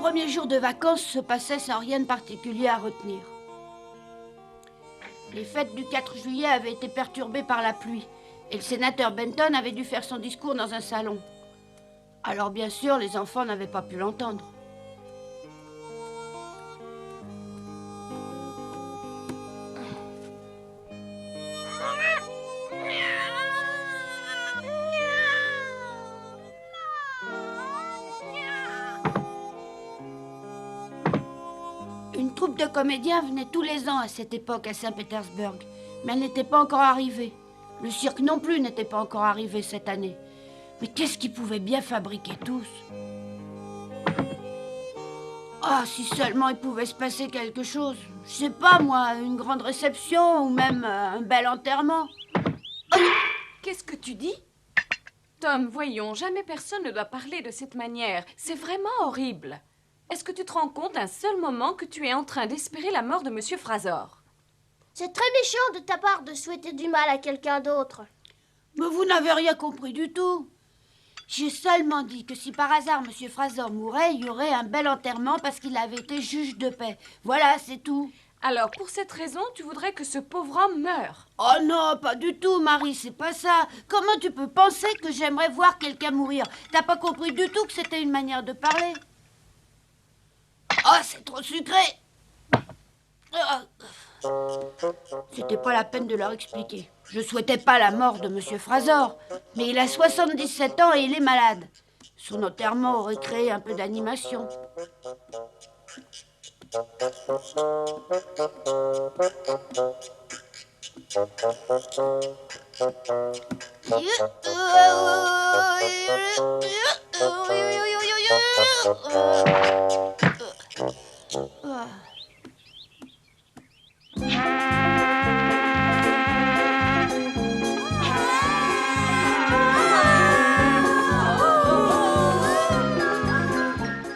premier jour de vacances se passait sans rien de particulier à retenir. Les fêtes du 4 juillet avaient été perturbées par la pluie et le sénateur Benton avait dû faire son discours dans un salon. Alors bien sûr, les enfants n'avaient pas pu l'entendre. Une troupe de comédiens venait tous les ans à cette époque à Saint-Pétersbourg, mais elle n'était pas encore arrivée. Le cirque non plus n'était pas encore arrivé cette année. Mais qu'est-ce qu'ils pouvaient bien fabriquer tous? Ah, si seulement il pouvait se passer quelque chose. Je sais pas, moi, une grande réception ou même un bel enterrement. Qu'est-ce que tu dis? Tom, voyons, jamais personne ne doit parler de cette manière. C'est vraiment horrible. Est-ce que tu te rends compte un seul moment que tu es en train d'espérer la mort de Monsieur Fraser? C'est très méchant de ta part de souhaiter du mal à quelqu'un d'autre. Mais vous n'avez rien compris du tout. J'ai seulement dit que si par hasard Monsieur Fraser mourait, il y aurait un bel enterrement parce qu'il avait été juge de paix. Voilà, c'est tout. Alors, pour cette raison, tu voudrais que ce pauvre homme meure? Oh non, pas du tout, Marie, c'est pas ça. Comment tu peux penser que j'aimerais voir quelqu'un mourir? T'as pas compris du tout que c'était une manière de parler? Oh, c'est trop sucré. C'était pas la peine de leur expliquer. Je souhaitais pas la mort de Monsieur Fraser, mais il a 77 ans et il est malade. Son enterrement aurait créé un peu d'animation.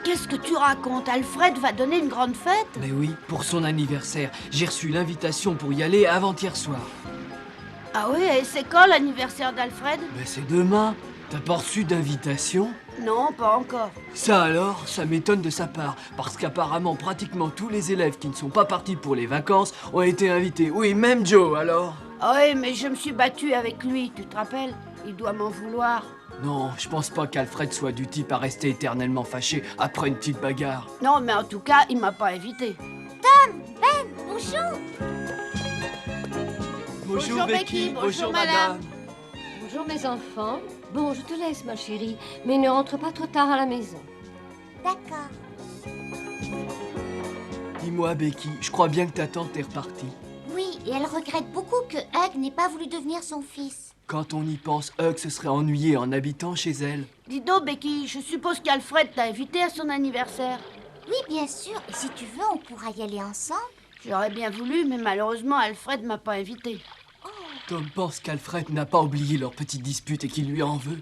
Qu'est-ce que tu racontes? Alfred va donner une grande fête? Mais oui, pour son anniversaire. J'ai reçu l'invitation pour y aller avant-hier soir. Ah oui, et c'est quand l'anniversaire d'Alfred? Mais c'est demain. T'as pas reçu d'invitation? Non, pas encore. Ça alors, ça m'étonne de sa part, parce qu'apparemment pratiquement tous les élèves qui ne sont pas partis pour les vacances ont été invités. Oui, même Joe alors. Ah oui, mais je me suis battue avec lui, tu te rappelles? Il doit m'en vouloir. Non, je pense pas qu'Alfred soit du type à rester éternellement fâché après une petite bagarre. Non, mais en tout cas, il m'a pas invité. Bonjour. Bonjour, Becky. Bonjour, madame. Bonjour mes enfants. Bon, je te laisse ma chérie, mais ne rentre pas trop tard à la maison. D'accord. Dis-moi, Becky, je crois bien que ta tante est repartie. Oui, et elle regrette beaucoup que Hug n'ait pas voulu devenir son fils. Quand on y pense, Hug se serait ennuyé en habitant chez elle. Dis donc, Becky, je suppose qu'Alfred t'a invité à son anniversaire. Oui, bien sûr. Et si tu veux, on pourra y aller ensemble. J'aurais bien voulu, mais malheureusement, Alfred m'a pas invité. Tom pense qu'Alfred n'a pas oublié leur petite dispute et qu'il lui en veut.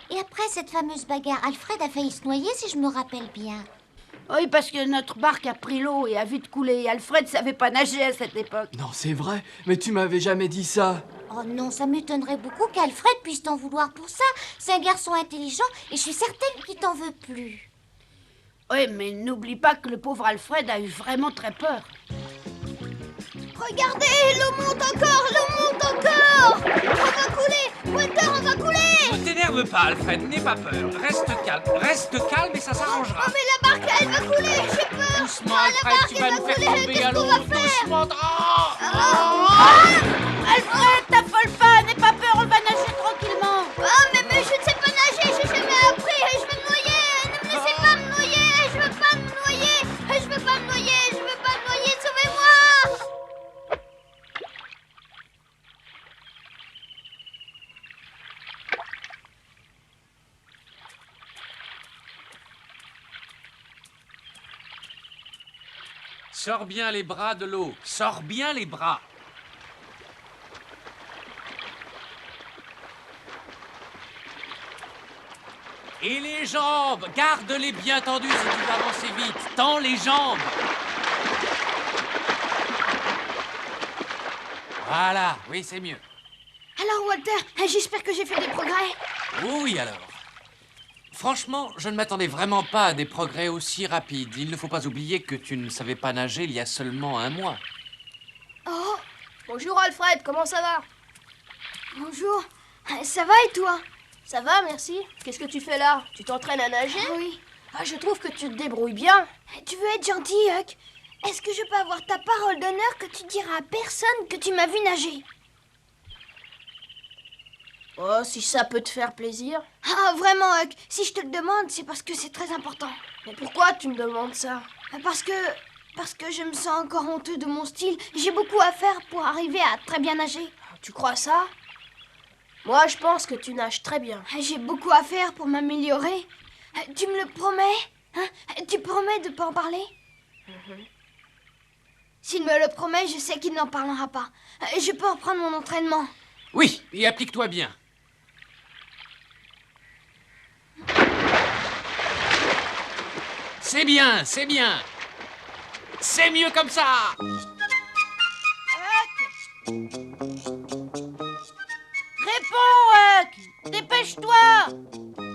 Et après cette fameuse bagarre, Alfred a failli se noyer, si je me rappelle bien. Oui, parce que notre barque a pris l'eau et a vite coulé. Et Alfred savait pas nager à cette époque. Non, c'est vrai, mais tu m'avais jamais dit ça. Oh non, ça m'étonnerait beaucoup qu'Alfred puisse t'en vouloir pour ça. C'est un garçon intelligent et je suis certaine qu'il t'en veut plus. Oui, mais n'oublie pas que le pauvre Alfred a eu vraiment très peur. Regardez, l'eau monte encore, On va couler, Walter, on va couler. Ne t'énerve pas, Alfred, n'aie pas peur. Reste calme et ça s'arrangera. Oh, mais la barque, elle va couler, j'ai peur. Doucement, Ah, Alfred, la barque, tu vas elle nous va faire couler, tomber qu'est-ce à qu'on l'eau. va faire? Doucement. Alfred, t'affole pas, n'aie pas peur, on va nager tranquillement. Oh, mais je ne sais pas nager, j'ai jamais appris, je vais me noyer. Ne me laissez pas me noyer, je veux pas me noyer. Je veux pas me noyer, sauvez-moi. Sors bien les bras de l'eau. Sors bien les bras. Et les jambes, garde-les bien tendues si tu veux avancer vite. Tends les jambes. Voilà, oui, c'est mieux. Alors, Walter, j'espère que j'ai fait des progrès. Oui, alors. Franchement, je ne m'attendais vraiment pas à des progrès aussi rapides. Il ne faut pas oublier que tu ne savais pas nager il y a seulement 1 mois. Oh, bonjour Alfred, comment ça va? Bonjour, ça va et toi? Ça va, merci. Qu'est-ce que tu fais là? Tu t'entraînes à nager? Oui. Ah, je trouve que tu te débrouilles bien. Tu veux être gentil, Huck? Est-ce que je peux avoir ta parole d'honneur que tu diras à personne que tu m'as vu nager? Oh, si ça peut te faire plaisir. Ah, vraiment, Huck, si je te le demande, c'est parce que c'est très important. Mais pourquoi tu me demandes ça? Parce que je me sens encore honteux de mon style. J'ai beaucoup à faire pour arriver à très bien nager. Tu crois ça? Moi, je pense que tu nages très bien. J'ai beaucoup à faire pour m'améliorer. Tu me le promets? Hein? Tu promets de pas en parler? S'il me le promet, je sais qu'il n'en parlera pas. Je peux reprendre mon entraînement. Oui, et applique-toi bien. C'est bien, c'est bien. C'est mieux comme ça. Réponds, Huck! Dépêche-toi! Oh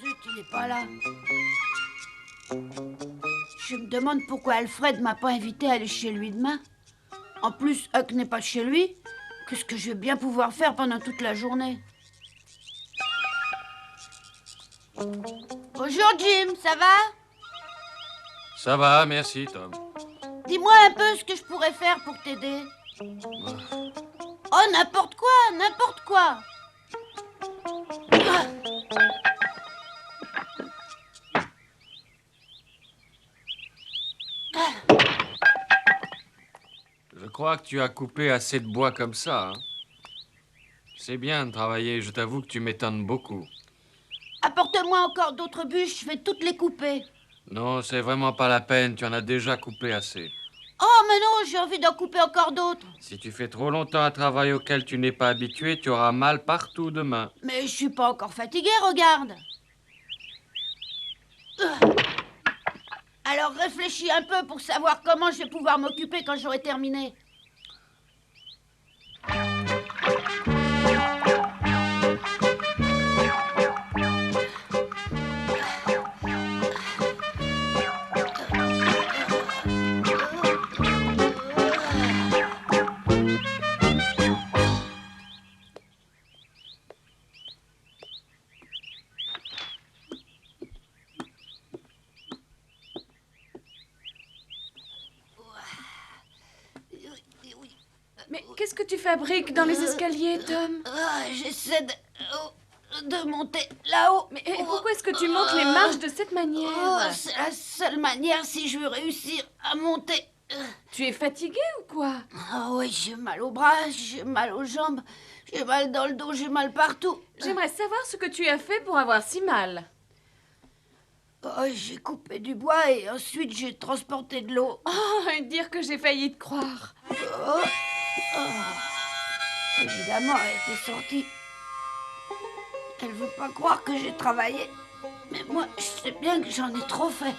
zut, il est pas là. Je me demande pourquoi Alfred m'a pas invité à aller chez lui demain. En plus, Huck n'est pas chez lui. Qu'est-ce que je vais bien pouvoir faire pendant toute la journée? Bonjour Jim, ça va? Ça va, merci Tom. Dis-moi un peu ce que je pourrais faire pour t'aider. Oh, n'importe quoi, n'importe quoi. Ah. Je crois que tu as coupé assez de bois comme ça. Hein. C'est bien de travailler, je t'avoue que tu m'étonnes beaucoup. Apporte-moi encore d'autres bûches, je vais toutes les couper. Non, c'est vraiment pas la peine, tu en as déjà coupé assez. Oh, mais non, j'ai envie d'en couper encore d'autres. Si tu fais trop longtemps un travail auquel tu n'es pas habitué, tu auras mal partout demain. Mais je suis pas encore fatiguée, regarde. Alors réfléchis un peu pour savoir comment je vais pouvoir m'occuper quand j'aurai terminé. Mais qu'est-ce que tu fabriques dans les escaliers, Tom? J'essaie de monter là-haut. Mais pourquoi est-ce que tu montes les marches de cette manière? C'est la seule manière si je veux réussir à monter. Tu es fatigué ou quoi? Ah oui, j'ai mal aux bras, j'ai mal aux jambes, j'ai mal dans le dos, j'ai mal partout. J'aimerais savoir ce que tu as fait pour avoir si mal. Oh, j'ai coupé du bois et ensuite j'ai transporté de l'eau. Oh, dire que j'ai failli te croire. Évidemment, elle était sortie. Elle veut pas croire que j'ai travaillé. Mais moi, je sais bien que j'en ai trop fait.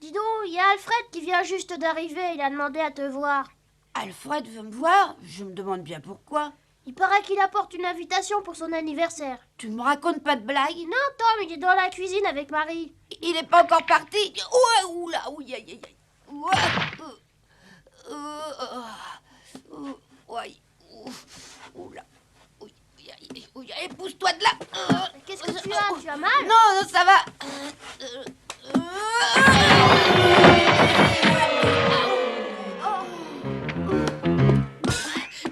Dis donc, il y a Alfred qui vient juste d'arriver. Il a demandé à te voir. Alfred veut me voir? Je me demande bien pourquoi. Il paraît qu'il apporte une invitation pour son anniversaire. Tu me racontes pas de blague? Non, Tom, il est dans la cuisine avec Marie. Il est pas encore parti? Ouais, oula, ouïe, aïe, aïe, aïe. Ouais, oula. Ouille, allez, pousse-toi de là. Qu'est-ce que tu as? Tu as mal? Non, ça va.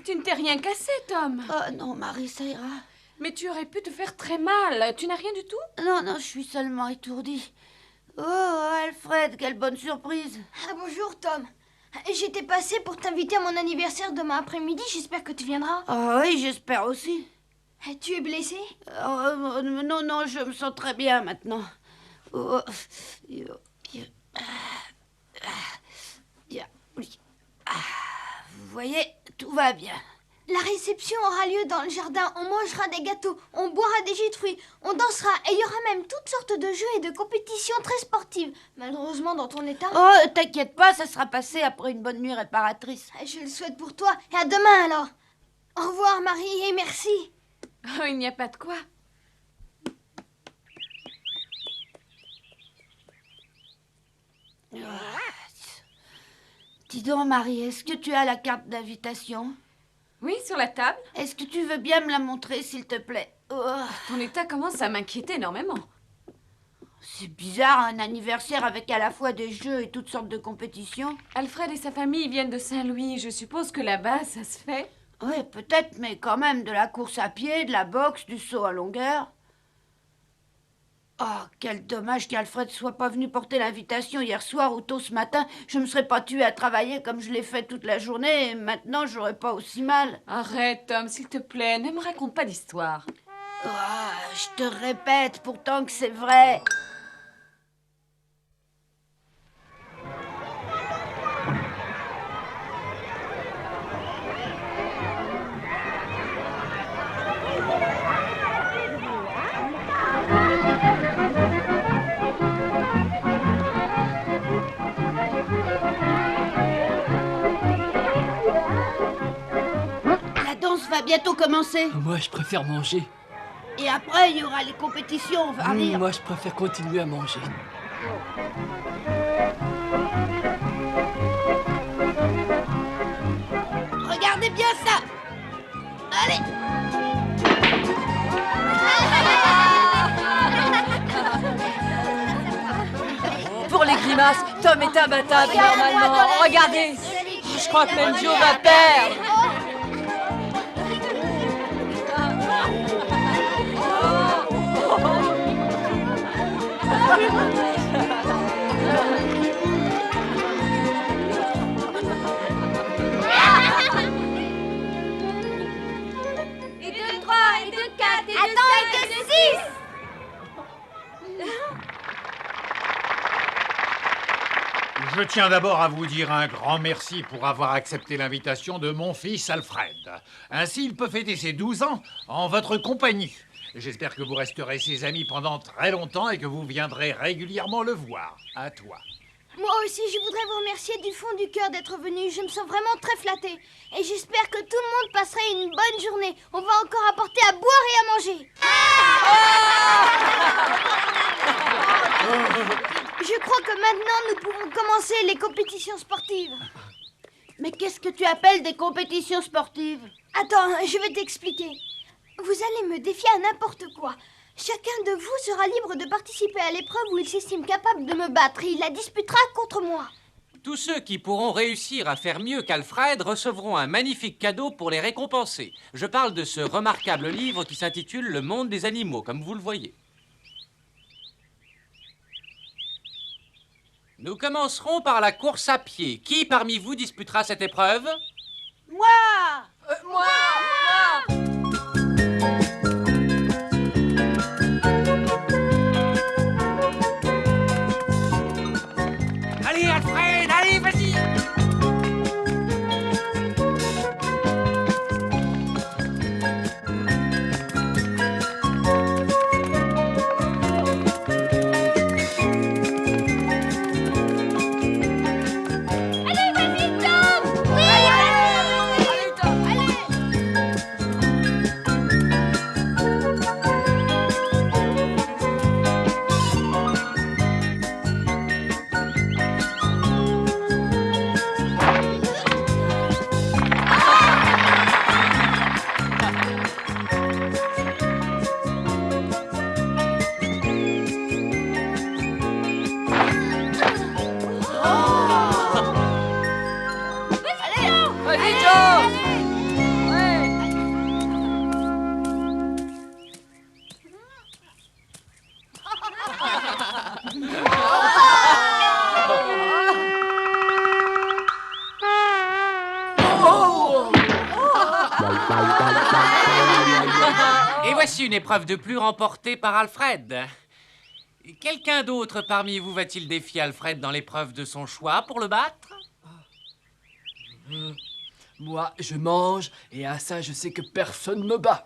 Tu ne t'es rien cassé, Tom. Oh non, Marie, ça ira. Mais tu aurais pu te faire très mal. Tu n'as rien du tout? Non, je suis seulement étourdie. Oh, Alfred, quelle bonne surprise. Bonjour, Tom. J'étais passée pour t'inviter à mon anniversaire demain après-midi. J'espère que tu viendras. Ah oui, j'espère aussi. Tu es blessé? Non, je me sens très bien maintenant. Oh, vous voyez, tout va bien. La réception aura lieu dans le jardin. On mangera des gâteaux, on boira des jus de fruits, on dansera et il y aura même toutes sortes de jeux et de compétitions très sportives. Malheureusement, dans ton état... Oh, t'inquiète pas, ça sera passé après une bonne nuit réparatrice. Je le souhaite pour toi. Et à demain, alors. Au revoir, Marie, et merci. Oh, il n'y a pas de quoi. Dis donc, Marie, est-ce que tu as la carte d'invitation? Oui, sur la table. Est-ce que tu veux bien me la montrer, s'il te plaît? Oh, Ton état commence à m'inquiéter énormément. c'est bizarre, un anniversaire avec à la fois des jeux et toutes sortes de compétitions. Alfred et sa famille viennent de Saint-Louis. Je suppose que là-bas, ça se fait. Oui, peut-être, mais quand même, de la course à pied, de la boxe, du saut à longueur. Oh, quel dommage qu'Alfred soit pas venu porter l'invitation hier soir ou tôt ce matin. Je me serais pas tuée à travailler comme je l'ai fait toute la journée et maintenant j'aurais pas aussi mal. Arrête, Tom, s'il te plaît. Ne me raconte pas d'histoire. Oh, je te répète pourtant que c'est vrai. La danse va bientôt commencer. Moi, je préfère manger. Et après, il y aura les compétitions, on va rire. Moi, je préfère continuer à manger. Regardez bien ça. Allez. Pour les grimaces, Tom est imbattable normalement. Regardez. Je crois que même Joe va perdre. Et de 3, et de 4, et de 5, et de 6. Je tiens d'abord à vous dire un grand merci pour avoir accepté l'invitation de mon fils Alfred. Ainsi, il peut fêter ses 12 ans en votre compagnie. J'espère que vous resterez ses amis pendant très longtemps et que vous viendrez régulièrement le voir. À toi. Moi aussi, je voudrais vous remercier du fond du cœur d'être venu. Je me sens vraiment très flattée. Et j'espère que tout le monde passerait une bonne journée. On va encore apporter à boire et à manger. Je crois que maintenant, nous pouvons commencer les compétitions sportives. Mais qu'est-ce que tu appelles des compétitions sportives? Attends, je vais t'expliquer. Vous allez me défier à n'importe quoi. Chacun de vous sera libre de participer à l'épreuve où il s'estime capable de me battre et il la disputera contre moi. Tous ceux qui pourront réussir à faire mieux qu'Alfred recevront un magnifique cadeau pour les récompenser. Je parle de ce remarquable livre qui s'intitule Le monde des animaux, comme vous le voyez. Nous commencerons par la course à pied. Qui parmi vous disputera cette épreuve? Moi! Allez, Alfred, allez, vas-y! Vas-y, Joe. Et voici une épreuve de plus remportée par Alfred. Quelqu'un d'autre parmi vous va-t-il défier Alfred dans l'épreuve de son choix pour le battre? Moi, je mange, et à ça, je sais que personne me bat.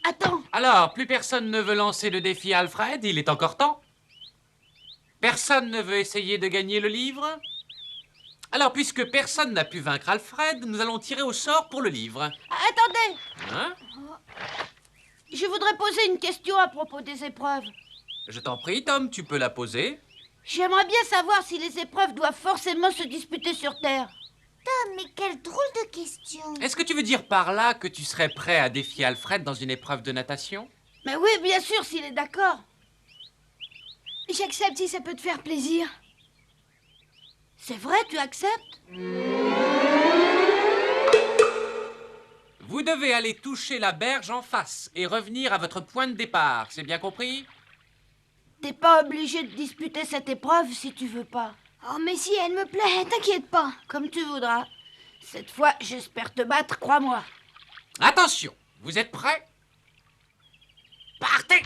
Attends, Alors, plus personne ne veut lancer le défi à Alfred, il est encore temps. Personne ne veut essayer de gagner le livre? Alors, puisque personne n'a pu vaincre Alfred, nous allons tirer au sort pour le livre. attendez. Hein? Je voudrais poser une question à propos des épreuves. Je t'en prie, Tom, tu peux la poser. J'aimerais bien savoir si les épreuves doivent forcément se disputer sur Terre. Mais quelle drôle de question. Est-ce que tu veux dire par là que tu serais prêt à défier Alfred dans une épreuve de natation? Mais oui, bien sûr, s'il est d'accord. J'accepte si ça peut te faire plaisir. C'est vrai, tu acceptes? Vous devez aller toucher la berge en face et revenir à votre point de départ, c'est bien compris? T'es pas obligé de disputer cette épreuve si tu veux pas. Oh, mais si elle me plaît, t'inquiète pas. Comme tu voudras. Cette fois, j'espère te battre, crois-moi. Attention, vous êtes prêts? Partez!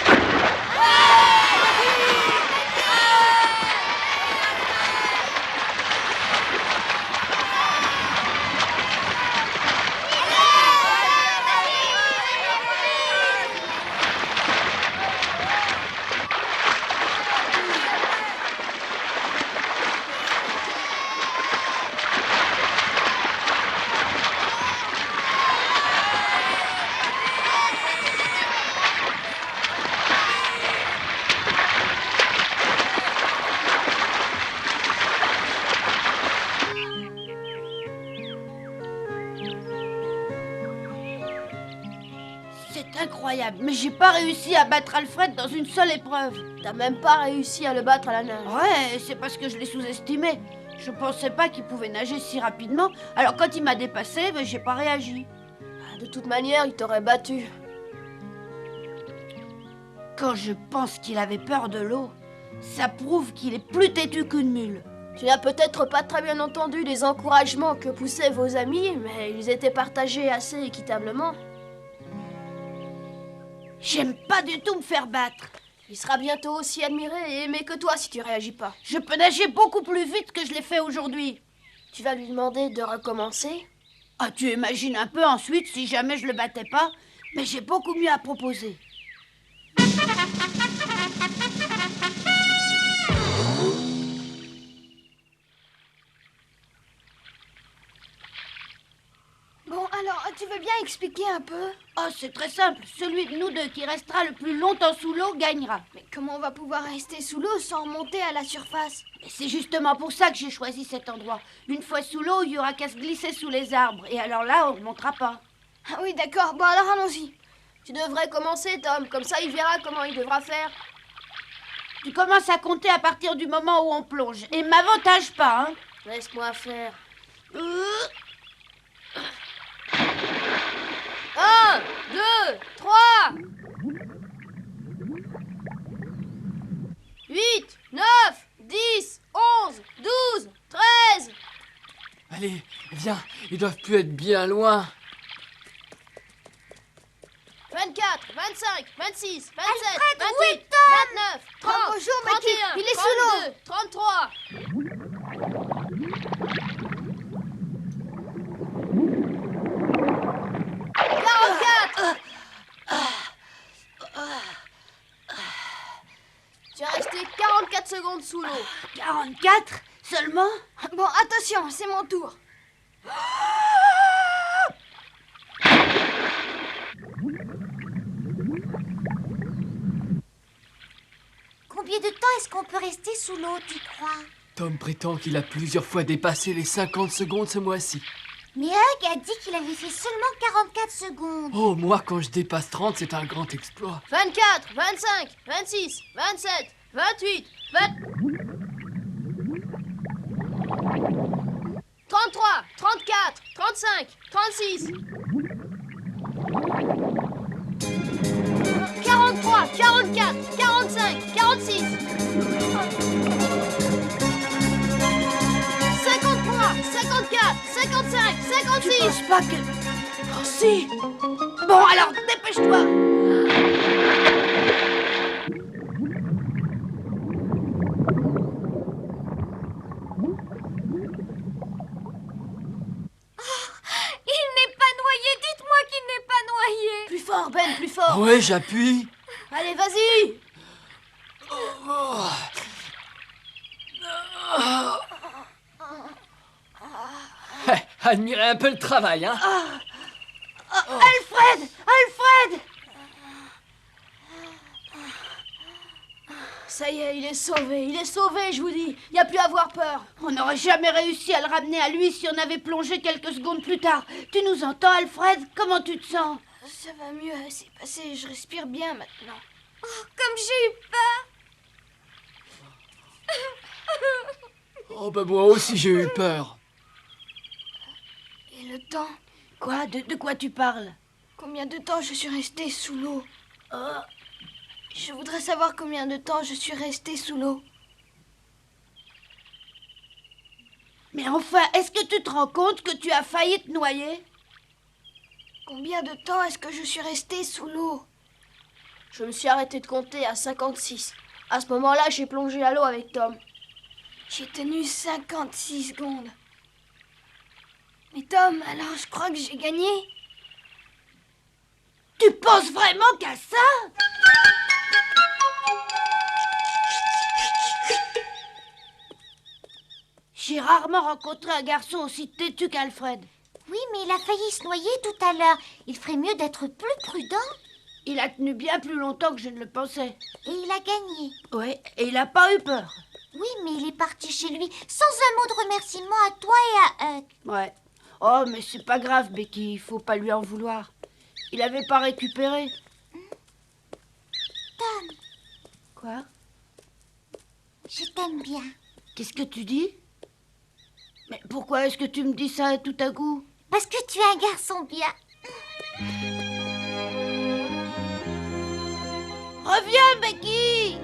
C'est incroyable, mais j'ai pas réussi à battre Alfred dans une seule épreuve. T'as même pas réussi à le battre à la nage. Ouais, c'est parce que je l'ai sous-estimé. Je pensais pas qu'il pouvait nager si rapidement. Alors quand il m'a dépassé, ben, j'ai pas réagi. De toute manière, il t'aurait battu. Quand je pense qu'il avait peur de l'eau, ça prouve qu'il est plus têtu qu'une mule. Tu n'as peut-être pas très bien entendu les encouragements que poussaient vos amis, mais ils étaient partagés assez équitablement. J'aime pas du tout me faire battre. Il sera bientôt aussi admiré et aimé que toi si tu réagis pas. Je peux nager beaucoup plus vite que je l'ai fait aujourd'hui. Tu vas lui demander de recommencer? Ah, tu imagines un peu ensuite si jamais je le battais pas, mais j'ai beaucoup mieux à proposer. Bon, alors, tu veux bien expliquer un peu? Oh, c'est très simple. Celui de nous deux qui restera le plus longtemps sous l'eau gagnera. Mais comment on va pouvoir rester sous l'eau sans remonter à la surface? Et c'est justement pour ça que j'ai choisi cet endroit. Une fois sous l'eau, il y aura qu'à se glisser sous les arbres. Et alors là, on ne remontera pas. Ah oui, d'accord. Bon, alors allons-y. Tu devrais commencer, Tom. Comme ça, il verra comment il devra faire. Tu commences à compter à partir du moment où on plonge. Et m'avantage pas, hein. Laisse-moi faire. 1, 2, 3 8, 9, 10, 11, 12, 13 Allez, viens, ils doivent plus être bien loin. 24, 25, 26, 27, Alfred, 28, oui, 29, 30, bonjour, Mickey, 31, il est sous l'eau. 33 44 Tu es resté 44 secondes sous l'eau. 44 seulement? Bon, attention, c'est mon tour. Combien de temps est-ce qu'on peut rester sous l'eau, tu crois? Tom prétend qu'il a plusieurs fois dépassé les 50 secondes ce mois-ci. Mais Hug a dit qu'il avait fait seulement 44 secondes. Oh, moi, quand je dépasse 30, c'est un grand exploit. 24, 25, 26, 27, 28, 20... 33, 34, 35, 36... 43, 44, 45, 46... 53, 54, 55, 56... Je pense pas que... Oh si. Bon, alors, dépêche-toi. Ouais, j'appuie. Allez, vas-y. Admirez un peu le travail, hein. Alfred! Alfred! Ça y est, il est sauvé, je vous dis. Il n'y a plus à avoir peur. On n'aurait jamais réussi à le ramener à lui si on avait plongé quelques secondes plus tard. Tu nous entends, Alfred? Comment tu te sens? Ça va mieux, c'est passé, je respire bien maintenant. Comme j'ai eu peur. Oh, bah moi aussi j'ai eu peur. Et le temps? Quoi? De quoi tu parles? Combien de temps je suis restée sous l'eau? Je voudrais savoir combien de temps je suis restée sous l'eau. Mais enfin, est-ce que tu te rends compte que tu as failli te noyer? Combien de temps est-ce que je suis restée sous l'eau? Je me suis arrêtée de compter à 56. À ce moment-là, j'ai plongé à l'eau avec Tom. J'ai tenu 56 secondes. Mais Tom, alors je crois que j'ai gagné. Tu penses vraiment qu'à ça? J'ai rarement rencontré un garçon aussi têtu qu'Alfred. Oui, mais il a failli se noyer tout à l'heure. Il ferait mieux d'être plus prudent. Il a tenu bien plus longtemps que je ne le pensais. Et il a gagné. Ouais, et il n'a pas eu peur. Oui, mais il est parti chez lui sans un mot de remerciement à toi et à Huck. Ouais. Oh, mais c'est pas grave, Becky, il faut pas lui en vouloir. Il avait pas récupéré. Tom, Quoi? je t'aime bien. Qu'est-ce que tu dis? Mais pourquoi est-ce que tu me dis ça tout à coup? Parce que tu es un garçon bien. Reviens, Becky!